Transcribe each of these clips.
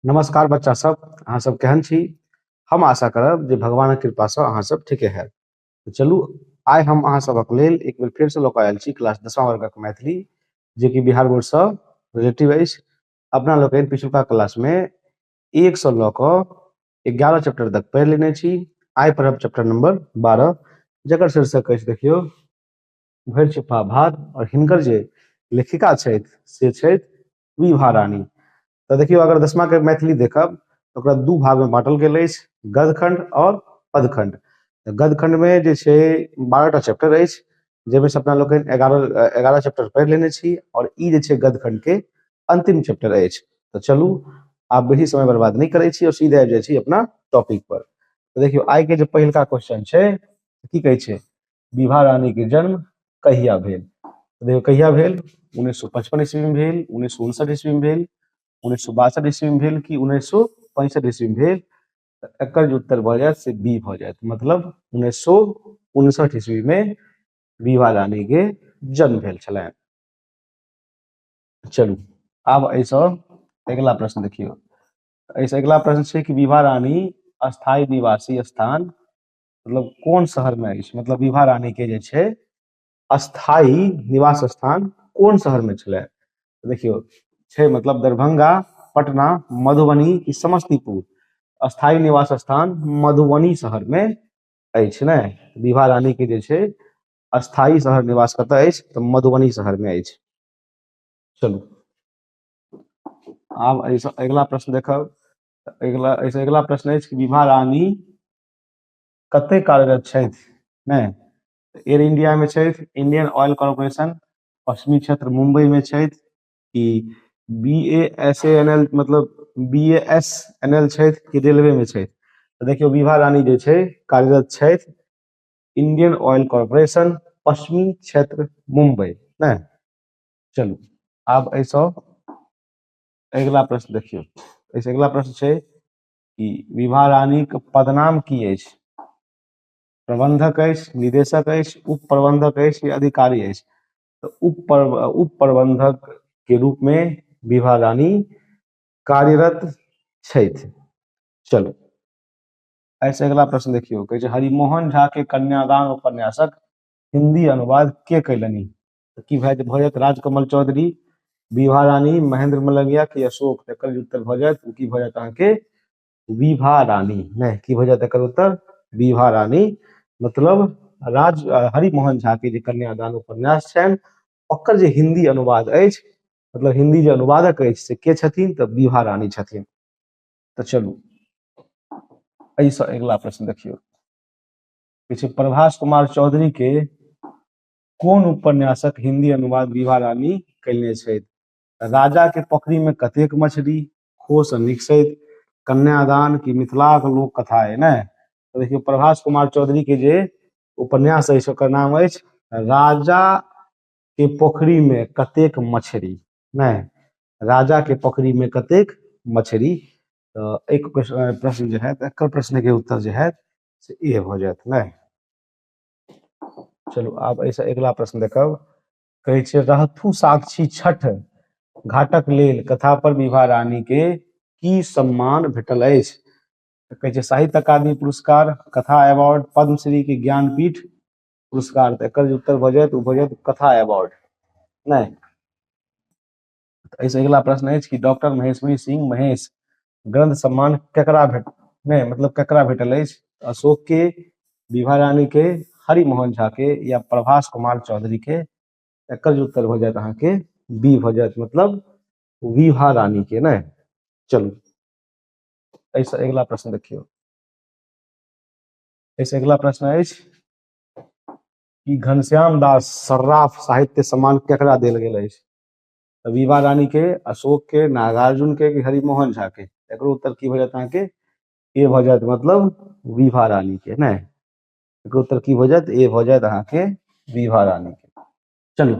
नमस्कार बच्चा सब, अहाँ सब केहन छी? हम आशा करब जे भगवानक कृपा सँ अहाँ सब ठीके हैत। तो चलू, आइ हम अहाँ सभक लेल एक बेर फेर सँ लऽ कऽ आयल छी क्लास 10वां वर्गक मैथिली, जे कि बिहार बोर्ड सँ रिलेटिव अछि। अपना लोकनि पिछुलका क्लास में 1 सँ लऽ कऽ 11 चैप्टर तक पढ़ि लेने छी। आइ पढ़ब चैप्टर नंबर 12, जकर शीर्षक अछि, देखियौ, भरि छिप्पा भात। और हिनकर जे लेखिका छथि से छथि विभा रानी। तो देखियो, अगर 10वां के मैथिली देखब तो ओकरा दू भाग में बांटल गेल अछि, गदखंड और पदखंड। तो गदखंड में जे छै 12टा चैप्टर अछि, जाहिमे से अपना लोकनि 11 चैप्टर पढ़ि लेने छी, और ई जे छै गदखंड के अंतिम चैप्टर अछि। तो चलू, आप बेसी समय बर्बाद नहीं करै छी और सीधे आबि जाइ छी अपना टॉपिक पर। तो देखियो, आइ के जे पहिलका क्वेश्चन छै, की कहै छै, विभा रानी के जन्म कहिया भेल? तो देखियो, कहिया भेल? 1955 ईस्वी में भेल, 1959 ईस्वी में भेल, 1962 ईस्वी में भेल कि 1965 ईस्वी में भेल? त एकर जे उत्तर भऽ जायत से बी भऽ जायत, मतलब 1959 ईस्वी में विभा रानी के जन्म भेल छलनि। चलू, आब एहिसँ अगिला प्रश्न देखियौ। एहिसँ अगिला प्रश्न छै कि विभा रानी अस्थायी निवासी स्थान मतलब कोन शहर में अछि? मतलब विभा रानी के जे छै अस्थायी निवास स्थान कोन शहर में छलै? देखियो, छै मतलब दरभंगा, पटना, मधुबनी कि समस्तीपुर? अस्थायी निवास स्थान मधुबनी शहर में अछि ने। विभा रानी के जे छै अस्थायी शहर निवास कतऽ अछि? तऽ मधुबनी शहर में अछि। चलू, आब एहिसँ अगिला प्रश्न देखब। एहिसँ अगिला प्रश्न अछि कि विभा रानी कतय कार्यरत छथि ने? एयर इंडिया में छथि, इंडियन ऑयल कॉर्पोरेशन, पश्चिमी क्षेत्र मुंबई में छथि, कि BASANL मतलब BASNL छथि कि रेलवे में छथि? तो देखियो, विभा रानी जे छै कार्यरत छथि इंडियन ऑयल कॉर्पोरेशन, पश्चिमी क्षेत्र मुंबई ने। चलू, आब एहिसँ अगिला प्रश्न देखियौ। एहिसँ अगिला प्रश्न छै कि विभा रानी के पदनाम की अछि? प्रबंधक अछि, निदेशक अछि, उप प्रबंधक अछि या अधिकारी अछि? तो उप प्रबंधक के रूप में विभा रानी कार्यरत छथि। चलो, ऐसे अगला प्रश्न देखियो, कहै छै हरिमोहन झा के कन्यादान उपन्यासक हिंदी अनुवाद के कैलनी? तो की भऽ जायत? राजकमल चौधरी, विभा रानी, महेंद्र मलंगिया कि अशोक? तो एकर जे उत्तर भऽ जायत ओ की भऽ जायत अहाँके? विभा रानी ने। की भऽ जायत एकर उत्तर? विभा रानी। मतलब हरिमोहन झा के जे कन्यादान उपन्यास छनि ओकर जे हिंदी अनुवाद अछि, मतलब हिंदी जे अनुवादक अछि से के छथिन? तऽ विभा रानी छथिन। तो चलू, एहिसँ अगिला प्रश्न देखियौ। पीछे प्रभास कुमार चौधरी के कोन उपन्यासक हिंदी अनुवाद विभा रानी कैलने छथि? राजा के पोखरी में कतेक मछली, खोस निकसैत, कन्यादान की मिथिलाक लोक कथा है ने। तो देखियो, प्रभास कुमार चौधरी के जे उपन्यास अछि ओकर नाम अछि राजा के पोखरी में कतेक मछली ने। राजा के पोखरी में कतेक मछली। तो एक प्रश्न जो है एकर प्रश्न के उत्तर जो है से ये हो जायत ने। चलू, आब एहिसँ अगिला प्रश्न देखब। कहै छै रहथु साक्षी छठ घाटक लेल कथा पर विभा रानी के की सम्मान भेटल अछि? तऽ कहै छै साहित्य अकादमी पुरस्कार, कथा अवार्ड, पद्मश्री के ज्ञानपीठ पुरस्कार। तऽ एकर जे उत्तर भऽ जायत ओ भऽ जायत कथा अवार्ड ने। एहिसँ अगिला प्रश्न अछि कि डॉक्टर महेश्वरी सिंह महेश ग्रंथ सम्मान केकरा ने, मतलब केकरा भेटल अछि? अशोक के, विभा रानी के, हरिमोहन झा के या प्रभास कुमार चौधरी के? एकर जे उत्तर भऽ जायत अहाँके बी भऽ जायत, मतलब विभा रानी के ने। चलू, एहिसँ अगिला प्रश्न देखियौ। एहिसँ अगिला प्रश्न अछि कि घनश्याम दास सर्राफ साहित्य सम्मान केकरा देल गेल अछि? तऽ विभा रानी के, अशोक के, नागार्जुन के कि हरिमोहन झा के? एकरो उत्तर की भऽ जायत अहाँके? ए भऽ जायत, मतलब विभा रानी के ने। एकर उत्तर की भऽ जायत? ए भऽ जायत अहाँके विभा रानी के। चलू,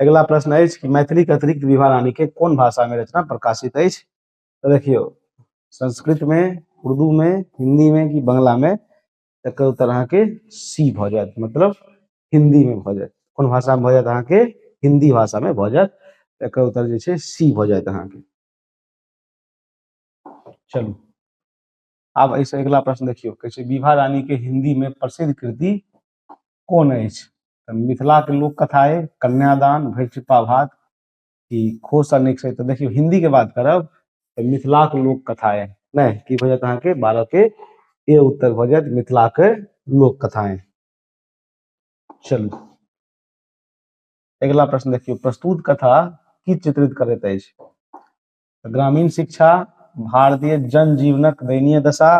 अगिला प्रश्न अछि कि मैथिली के अतिरिक्त विभा रानी के कोन भाषा में रचना प्रकाशित अछि? तो देखियो, संस्कृत में, उर्दू में, हिंदी में कि बांग्ला में? एकर उत्तर अहाँके सी भऽ जायत, मतलब हिंदी में भऽ जायत। कोन भाषा में भऽ जायत अहाँके? हिंदी भाषा में भऽ जायत। एकर उत्तर जे छै सी भऽ जायत अहाँके। चलू आब ऐसे अगला प्रश्न देखियो, कहै छै विभा रानी के हिंदी में प्रसिद्ध कृति कोन अछि? तऽ मिथिला के लोक कथा है, कन्यादान, भरि छिपा भात कि खोस अनेक छै? तऽ देखियो हिंदी के बात करब तऽ मिथिला के लोक कथा है, नहीं की भऽ जायत अहाँके 12 के ए उत्तर भऽ जायत मिथिला के लोक कथाएं। चलू अगला प्रश्न देखियो, प्रस्तुत कथा की चित्रित करैत अछि? ग्रामीण शिक्षा, भारतीय जनजीवनक दयनीय दशा,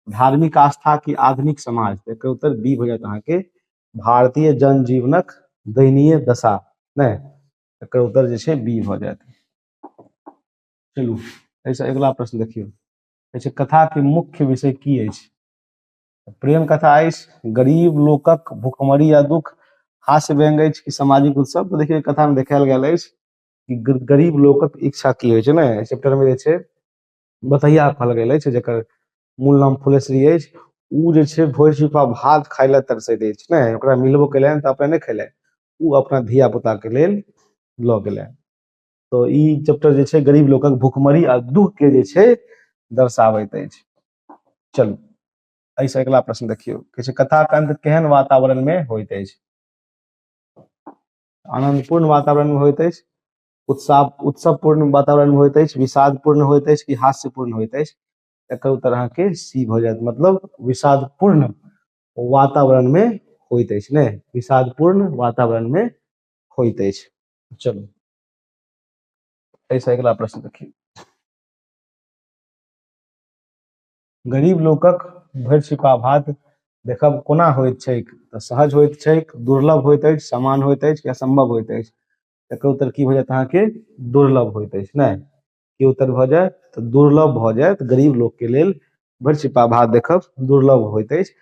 धार्मिक आस्था की आधुनिक समाज? एकर उत्तर बी भऽ जायत अहाँके भारतीय जनजीवनक दयनीय दशा, नहीं एकर उत्तर जे छै बी भऽ जायत। चलू ऐसे अगला प्रश्न देखियो, कहै छै कथा के मुख्य विषय की अछि? प्रेम कथा अछि, गरीब लोकक भुखमरी या दुख, हास्य व्यंग अछि कि सामाजिक उत्सव? तो देखिए कथा में देखायल गेल अछि कि गरीब लोकक इच्छा की होइ छै ने, चैप्टर में जे छै बतैया कहल गेल अछि जेकर मूल नाम फुलेश्वरी अछि। उ जे छै भोर छिपा भात खाय ले तरसैत अछि ने, ओकरा मिलबो केलनि तऽ अपने नहि खेलनि, उ अपना धिया पुता के लेल लऽ गेलनि। तो ई चैप्टर जे छै गरीब लोकक भुखमरी आ दुख के जे छै दर्शाबैत अछि। चलू ऐसे अगला प्रश्न देखियो, कहै छै कथा के अंत केहन वातावरण में होइत अछि? आनंदपूर्ण वातावरण में होइत अछि, उत्सवपूर्ण वातावरण में होइत अछि, विषादपूर्ण होइत अछि कि हास्यपूर्ण होइत अछि? एकर उत्तर अहाँके सी भऽ जायत, मतलब विषादपूर्ण वातावरण में होइत अछि ने, विषादपूर्ण वातावरण में होइत अछि। चलू ऐसे अगला प्रश्न देखिए, गरीब लोकक भरि छिपा भात देखब कोना होइत छैक? तऽ सहज होइत छैक, दुर्लभ होइत अछि, समान होइत अछि कि असंभव होइत अछि? एकर उत्तर की भऽ जायत अहाँके दुर्लभ होइत अछि ने, की उत्तर भऽ जायत तऽ दुर्लभ भऽ जायत, गरीब लोक के लेल भरि छिपा भात देखब दुर्लभ होइत अछि।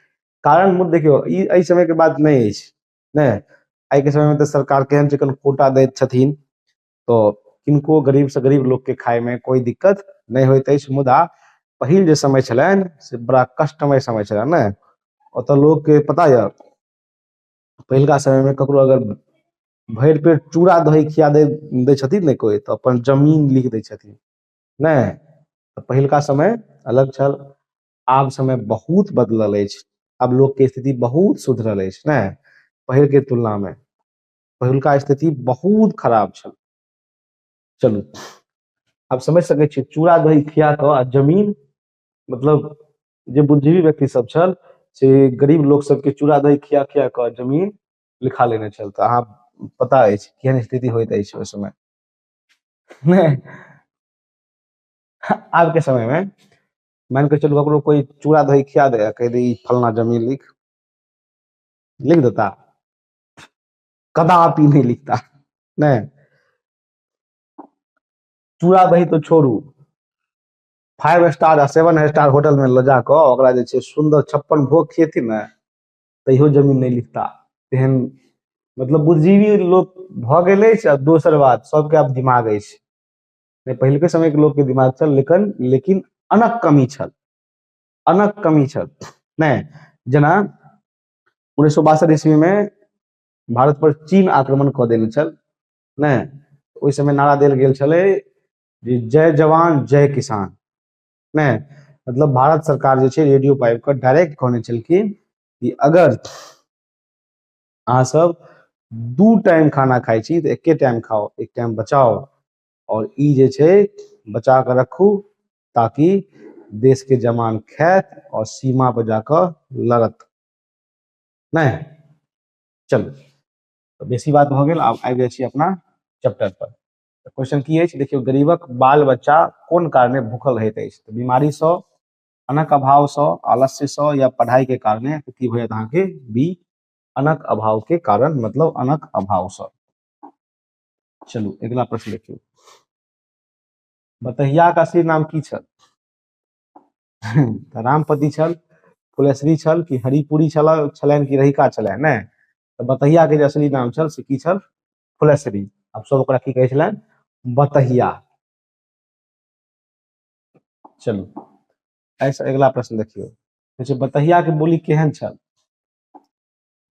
कारण मुद्दा देखियो ई एहि समय के बात नहीं अछि ने, आइ के समय में तऽ सरकार केहन चिकन कोटा दैत छथिन, तो किनको गरीब से गरीब लोक के खाय में कोई दिक्कत नहीं होइत अछि। मुदा पहिल जे समय छलनि से बड़ा कष्टमय समय छलनि ने, ओतऽ लोग के पता यऽ पहिलका समय में ककरो अगर भरि पेट चूड़ा दही खिया दै छथिन ने कोई, तो अपन जमीन लिख दै छथिन ने। तऽ पहिलका समय अलग छल, आब समय बहुत बदलल अछि, अब लोग के स्थिति बहुत सुधरल अछि ने पहिल के तुलना में, पहिलका स्थिति बहुत खराब छल। चलू आब समझ सकै छियै, चूड़ा दही खिया कऽ आ जमीन, मतलब जे बुद्धिजीवी व्यक्ति सब छल से गरीब लोक सबके चूड़ा दही खिया खिया कऽ जमीन लिखा लेने छल। तऽ अहाँ पता अछि केहन स्थिति होइत अछि ओहि समय नहीं। आज के समय में मान के चलू ककरो कोई चूड़ा दही खिया दे, कह दे ई फलना जमीन लिख देता? कदापि नहीं लिखता नहीं। चूड़ा दही तो छोड़ू, 5 स्टार आ 7 स्टार होटल में ले जाकऽ ओकरा जे छै सुंदर 56 भोग खिएथिन ने, तैयो जमीन नहीं लिखता। तेहन मतलब बुद्धिजीवी लोक भऽ गेल अछि। आ दोसर बात सबके आब दिमाग अछि, पहिलके समय के लोग के दिमाग छल, लेकिन अनक कमी छल, अनक कमी छल नहीं। जेना 1962 ईस्वी में भारत पर चीन आक्रमण कऽ देने छल ने, ओहि समय नारा देल गेल छलै जे जय जवान जय किसान ने, मतलब भारत सरकार जे छै रेडियो पर आबि कऽ डायरेक्ट कहने छलखिन कि अगर अहाँ सब 2 टाइम खाना खाइ छी तऽ एके टाइम खाओ, एक टाइम बचाओ, और ई जे छै बचा कऽ रखू ताकि देश के जवान खायत और सीमा पर जाकर लड़त नहीं। चलू तो बेसी बात भऽ गेल, आब आबि जाइ छी अपना चैप्टर पर। क्वेश्चन की अछि देखियौ, गरीबक बाल बच्चा कोन कारणे भूखल रहैत अछि? तऽ बीमारी सँ, अन्नक अभाव सँ, आलस्य सँ या पढ़ाई के कारणे? की होयत अहाँके बी अन्नक अभाव के कारण, मतलब अन्नक अभाव सँ। चलू अगला प्रश्न देखियौ, बतहियाक असली नाम की छल? तऽ रामपति छल, फुलेश्वरी छल कि हरिपुरी छलनि कि रहिका छलनि ने? तऽ बतहिया के जे असली नाम छल से की छल? फुलेश्वरी। आब सब ओकरा की कहै छलनि? बतहिया। चलू ऐसे अगला प्रश्न देखियौ, जैसे बतहिया के बोली केहन छल?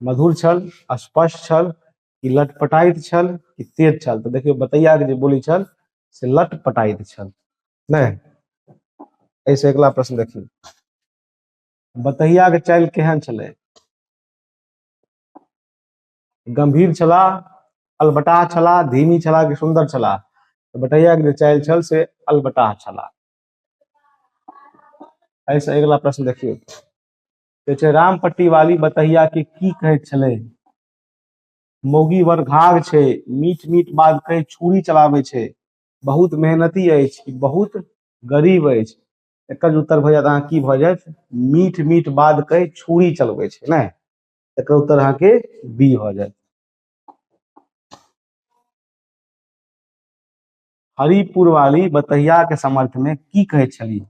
मधुर छल, स्पष्ट छल कि लटपटाइत छल कि तेज छल? तो देखियो बतैया के जे बोली छल से लटपटाइत छल नहीं। ऐसे अगला प्रश्न देखिए, बतहिया के चालि केहन छलै? गंभीर छला, अलबटाह छला, धीमी छला कि सुंदर छला? तो बतहिया के जे चालि छल से अलबटाह छला। ऐसे अगला प्रश्न देखिए, कहै छै रामपट्टी वाली बतहिया के की कहैत छलै? मौगी वर घाघ छै, मीठ मीठ बात कहि छुरी चलाबै छै, बहुत मेहनती अछि, बहुत गरीब अछि। एकर उत्तर भऽ जायत अहाँ की भऽ जायत? मीठ मीठ बात कहि छुरी चलबै छै ने, एकर उत्तर अहाँ के बी भऽ जायत। हरिपुर वाली बतहिया के समर्थ में की कहै छली?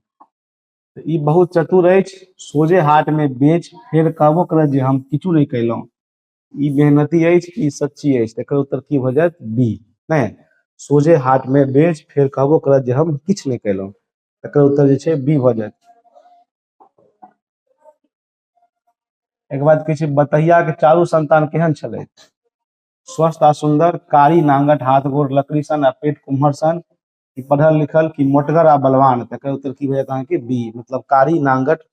ई बहुत चतुर अछि, सोझे हाट में बेच, फेर कहबो करत जे हम किछु नहीं कयलहुँ। ई मेहनती अछि कि सच्ची अछि? एकर उत्तर की भऽ जायत? बी ने, सोझे हाट में बेच, फेर कहबो करत जे हम किछु नहीं कयलहुँ। एकर उत्तर जे छै बी भऽ जायत। एक बाद कहै छै बतहिया के चारू संतान केहन छलै? स्वस्थ आ सुंदर, कारी नांगट, हाथ गोड़ लकड़ी सन आ पेट कुम्हर सन, कि पढ़ल लिखल कि मोटगर आ बलवान? एकर उत्तर की भऽ जायत अहाँ के? बी, मतलब कारी नांगट,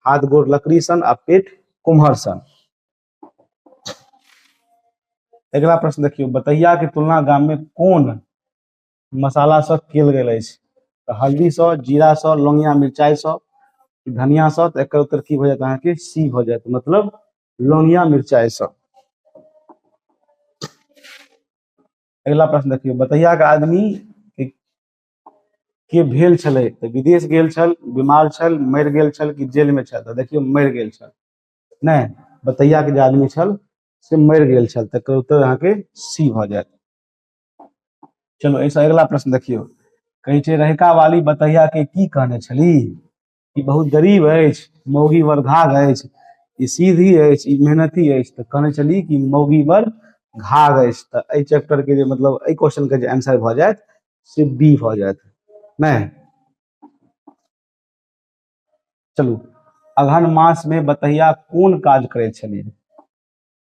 हाथ गोड़ लकड़ी सन आ पेट कुम्हर सन। अगला प्रश्न देखियो, बतहिया के तुलना गाम में कोन मसाला सँ कयल गेल अछि? तऽ हल्दी सँ, जीरा सँ, लौंगिया मिरचाई सँ, धनिया सँ? तऽ एकर उत्तर की भऽ जायत अहाँ के? सी भऽ जायत, मतलब लौंगिया मिरचाई सँ। अगला प्रश्न देखियो, बतहिया के आदमी के भेल छलै? तऽ विदेश गेल छल, बीमार छल, मरि गेल छल कि जेल में छल? तऽ देखियो मरि गेल छल ने, बतहिया के जे आदमी छल से मरि गेल छल। तऽ एकर उत्तर अहाँ के सी भऽ जायत। चलो ऐसा अगला प्रश्न देखियो, कहै छै रहिका वाली बतहिया के की कहने छली? ई बहुत गरीब अछि, मौगी वर घाघ अछि, ई सीधी अछि, ई मेहनती अछि। तऽ कहने छली कि मौगी वर घाघ अछि। तऽ एहि चैप्टर के जे मतलब एहि क्वेश्चन के जे आंसर भऽ जायत से बी भऽ जायत ने। चलू, अगहन मास में बतहिया कोन काज करैत छली?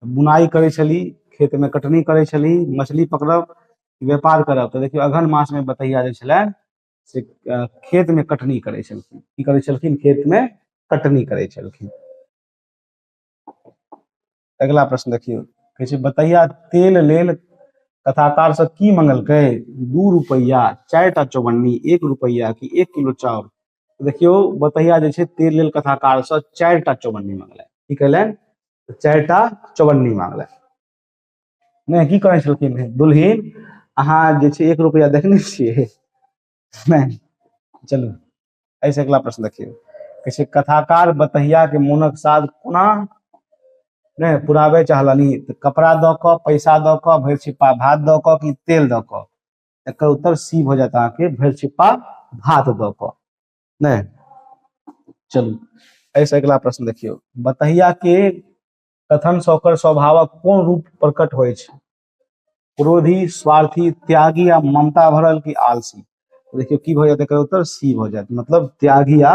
बुनाई करै छली, खेत में कटनी करै छली, मछली पकड़ब, व्यापार करब? तऽ देखियौ अगहन मास में बतहिया जे छलै से खेत में कटनी करै छलखिन। की करै छलखिन? खेत में कटनी करै छलखिन। अगला प्रश्न देखियौ, कहै छै बतहिया तेल लेल कथाकार से की मंगलकै? 2 रुपैया, 4 टा चौवन्नी, 1 रुपैया कि 1 किलो चाउर? देखियो बतहिया जे छै तेल लेल कथाकार से 4 टा चौवन्नी मंगलै। की कहलैन? 4 टा चौवन्नी मांगलै। नहीं, की कहै छलखिन? दुल्हिन अहाँ जे छै 1 रुपैया देखने छियै? नहीं। चलू ऐसे अगला प्रश्न देखियौ, कहै छै कथाकार बतहिया के मोनक साध कोना नहीं पुराबे चाहलनी? तऽ कपड़ा दऽ कऽ, पैसा दऽ कऽ, भरि छिप्पा भात दऽ कऽ कि तेल दऽ कऽ? एकर उत्तर सी भऽ जायत अहाँ के, भरि छिप्पा भात दऽ कऽ ने। चलू ऐसे अगला प्रश्न देखियौ, बतहिया के कथन सँ ओकर स्वभावक कोन रूप प्रकट होइ छै? क्रोधी, स्वार्थी, त्यागी या ममता भरल कि आलसी? देखियो की भऽ जायत? एकर उत्तर सी भऽ जायत, मतलब त्यागी या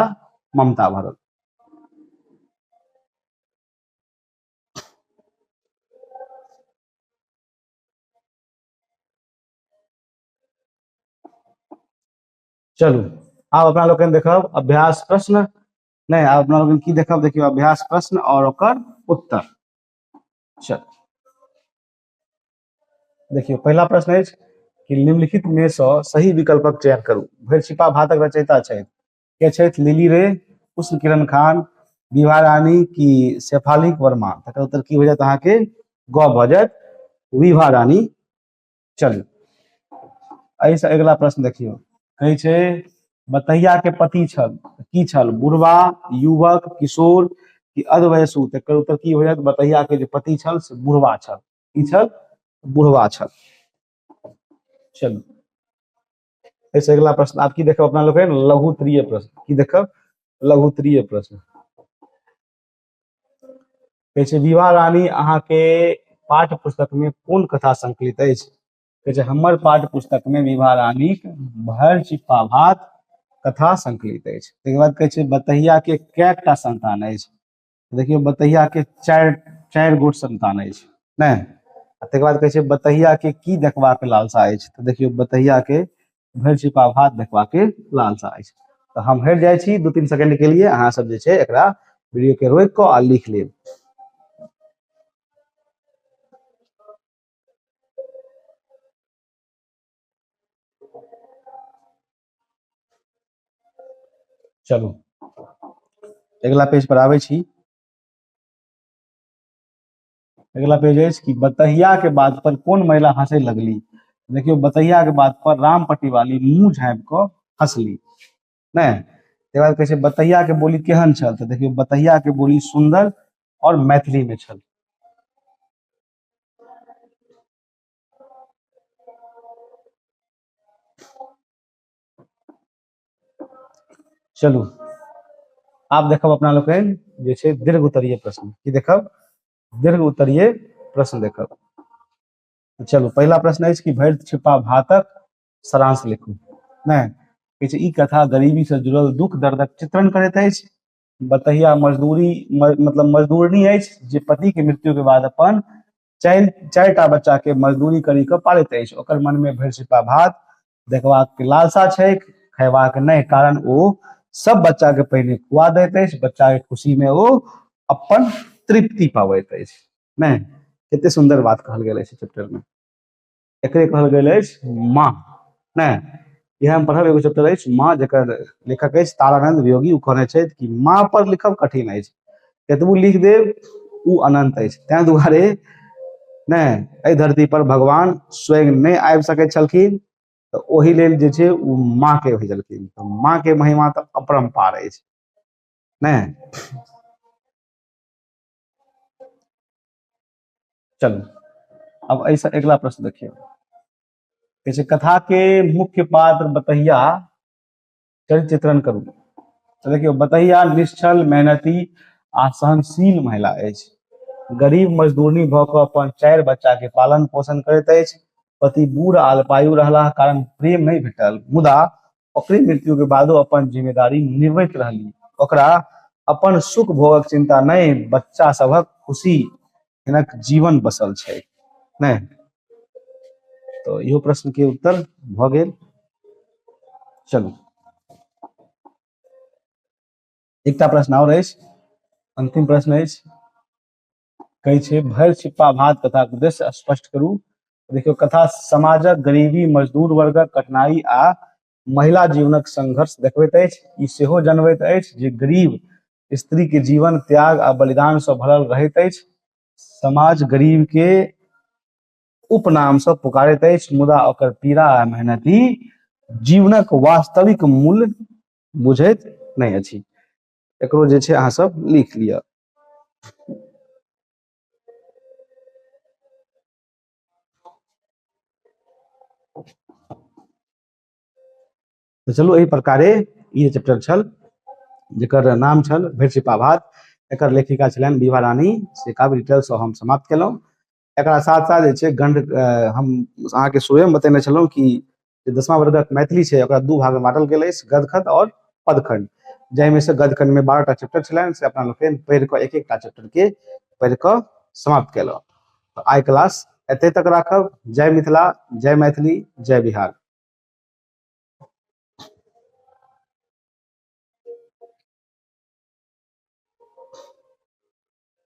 ममता भरल। चलू आब अपना लोकनि देखब अभ्यास प्रश्न। नहीं, आब अपना लोकनि की देखब? देखियो अभ्यास प्रश्न और ओकर उत्तर। चल देखियो पहला प्रश्न अछि कि निम्नलिखित में सँ सही विकल्पक चयन करू। भरि छिपा भातक रचयिता छथि के छथि? लिली रे, उष्ण किरण खान, विभा रानी की शेफाली वर्मा? तकर उत्तर की हो जायत अहाँ के? ग भऽ जायत, विभा रानी। चलू एहिसँ अगला प्रश्न देखियौ, कहै छै बतहिया के पति छल की छल? बुढ़वा, युवक, किशोर कि अधवयसु? तकर उत्तर की हो जायत? बतहिया के जे पति छल से बुढ़वा छल। की छल? बुढ़वा छल। चलू ऐसे अगला प्रश्न आब की देखब अपना लोग? लघुत्तरीय प्रश्न। की देखब? लघुत्तरीय प्रश्न। कहै छै विभा रानी अहाँ के पाठ्य पुस्तक में कोन कथा संकलित अछि? कहै छै हमर पाठ्य पुस्तक में विभा रानी भरि छिप्पा भात कथा संकलित अछि। तकर बाद कहै छै बतहिया के कैटा संतान अछि? देखियौ बतहिया के चारि गोट संतान अछि ने। तकर बाद कहै छै बतहिया के की देखबाक लालसा अछि? तऽ देखियौ बतहिया के भरि छिपा भात देखबाक लालसा अछि। तो हम हट जाइ छी 2-3 सेकंड के लिए, अहाँ सब जे छै एकरा वीडियो के रोक कऽ आ लिख लेब। चलू अगला पेज पर आबै छी। अगला पेज अछि कि बतहिया के बात पर कौन महिला हंसे लगली। देखियो बतहिया के बात पर राम पटीवाली मुंह झाँपि कऽ हंसली, नहि तकर बाद कहै छै बतहिया के बोली केहन छल, तऽ देखियो बतहिया के बोली सुंदर और मैथिली में छल। चलू आब देखब अपना लोकनि जे छै दीर्घ उत्तरीय प्रश्न, की देखब दीर्घ उत्तरीय प्रश्न देखब। चलू पहिला प्रश्न अछि कि भरि छिपा भातक सारांश लिखू। नहि कहै छै ई कथा गरीबी से जुड़ल दुख दर्दक चित्रण करैत अछि। बतहिया मजदूरी मतलब मजदूरनी अछि जे पति के मृत्यु के बाद अपन चारिटा बच्चा के मजदूरी करी कऽ पालैत अछि। ओकर मन में भरि छिपा भात देखबाक लालसा छै, खयबाक नहि, कारण ओ सब बच्चा के पहिने खुआ दैत अछि, बच्चा के खुशी में ओ अपन तृप्ति पाबैत अछि। नहि कते सुंदर बात कहल गेल अछि चैप्टर में, एकरे कहल गेल अछि माँ। नहि यह हम पढ़ब एगो चैप्टर अछि माँ, जकर लेखक अछि तारानंद वियोगी। ओ कहने छथि कि माँ पर लिखब कठिन अछि, कतबो लिख देब ओ अनंत अछि। ताहि दुआरे नहि एहि धरती पर भगवान स्वयं नहि आबि सकैत छलखिन, तऽ ओहि लेल जे छै ओ माँ के भेजलखिन। तऽ माँ के महिमा तऽ अपरम्पार अछि। नहि चलू अब ऐसा अगला प्रश्न देखिए। जैसे कथा के मुख्य पात्र बतहिया चरित्र चित्रण करू। तो देखियो बतहिया निश्चल मेहनती आ सहनशील महिला अछि। गरीब मजदूरनी भऽ कऽ अपन 4 बच्चा के पालन पोषण करैत अछि। पति बूढ़ आ अल्पायु रहला कारण प्रेम नहि भेटल, मुदा ओकरे मृत्यु के बादो अपन जिम्मेदारी निभैत रहली। ओकरा अपन सुख भोगक चिंता नहि, बच्चा सभक खुशी हिनक जीवन बसल छै। नहि तो इहो प्रश्न के उत्तर भऽ गेल। चलू एकटा प्रश्न और अछि, अंतिम प्रश्न अछि, कहै छै भरि छिपा भात कथाक उद्देश्य स्पष्ट करू। देखियो कथा समाजक गरीबी, मजदूर वर्गक कठिनाई आ महिला जीवनक संघर्ष देखबैत अछि। ई सेहो जनबैत अछि जे गरीब स्त्री के जीवन त्याग आ बलिदान से भरल रहैत अछि। समाज गरीब के उपनाम से पुकारैत अछि, मुदा ओकर पीड़ा आ मेहनती जीवनक वास्तविक मूल्य बुझैत नहि अछि। एकरो जे छै अहाँ सब लिख लिअ। तो चलू एहि प्रकारे ई चैप्टर छल जेकर नाम छल भरि छिपा भात। एकर लेखिका छलनि विभा रानी, से काव्य डिटेल्स हम समाप्त केलहुँ। एकरा साथ साथ जे छै हम अहाँके शुरुएमे बतेने छलहुँ कि 10वां वर्गक मैथिली छै ओकरा 2 भाग में बांटल गेल अछि, गदखंड और पदखंड। जाहिमे से गदखंड में 12टा चैप्टर छलनि, से अपना लोकनि पढ़ि कऽ एक एकटा चैप्टर के पढ़ि कऽ समाप्त केलहुँ। तो आइ क्लास एते तक राखब। जय मिथिला, जय मैथिली, जय बिहार।